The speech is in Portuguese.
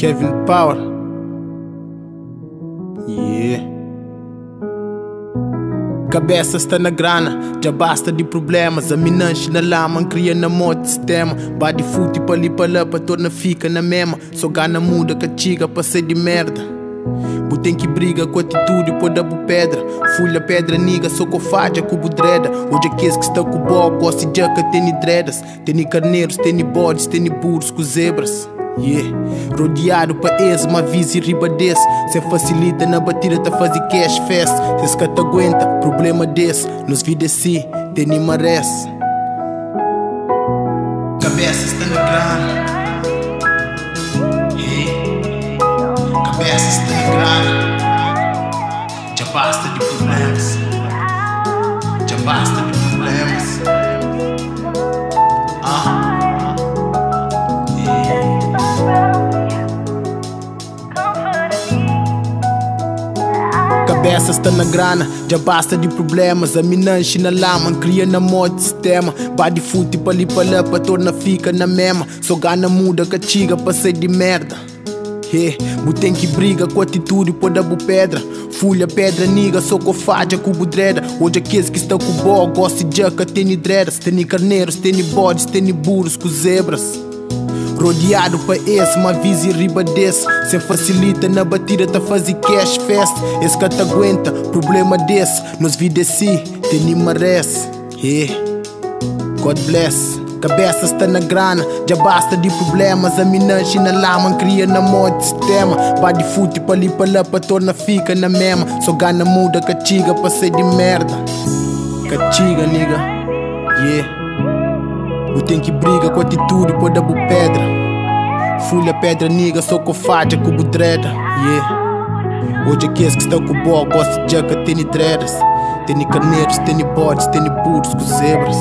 Kevin Power. Yeah. Cabeça está na grana, já basta de problemas. A minanche na lama, cria na moto sistema. Bate fute para ali para lá, para torna fica na mesma. Só gana muda, castiga para ser de merda. Tem que briga com atitude, pode dar pedra. Folha pedra, niga, só com faja, cubo dreda. Hoje é que está com boca, gosta de jaca, tem dreadas. Tem carneiros, tem bodes, tem burros com zebras. Yeah. Rodeado para esse, uma visa e riba desse. Se facilita na batida, tá fazer cash fest. Se esse te aguenta, problema desse. Nos vidas assim, tem nem merece. Cabeça está na grana. Cabeça está na grana. Já basta de problemas. Já basta de problemas. Cabeça está na grana, já basta de problemas. A minanche na lama, cria na moto sistema. Bate fute para ali para lá, para torna fica na mesma. Só gana muda, castiga para ser de merda. Tem que briga com atitude, pode dar pedra. Folha, pedra, niga, só com faja, cubo dreda. Hoje aqueles que estão com boa, gosta de jaca, tem dreadas. Tem carneiros, tem bodes, tem burros com zebras. Rodeado para esse, uma visa e riba desse. Se facilita na batida, tá fazer cash fest. Esse que te aguenta, problema desse. Nos vidas assim, tem nem merece. God bless. Cabeça está na grana, já basta de problemas. A minanche na lama, cria na moto sistema. Bate fute para ali para lá, para torna fica na mesma. Só gana muda, castiga para ser de merda. Castiga, nigga. Yeah. Tem que briga com atitude, pode dar pedra. Folha, pedra, nigga, só com faja, cubo dreda. Yeah. Hoje aqueles que estão com boa, gosta de jaca, tem dreadas. Tem carneiros, tem bodes, tem burros com zebras.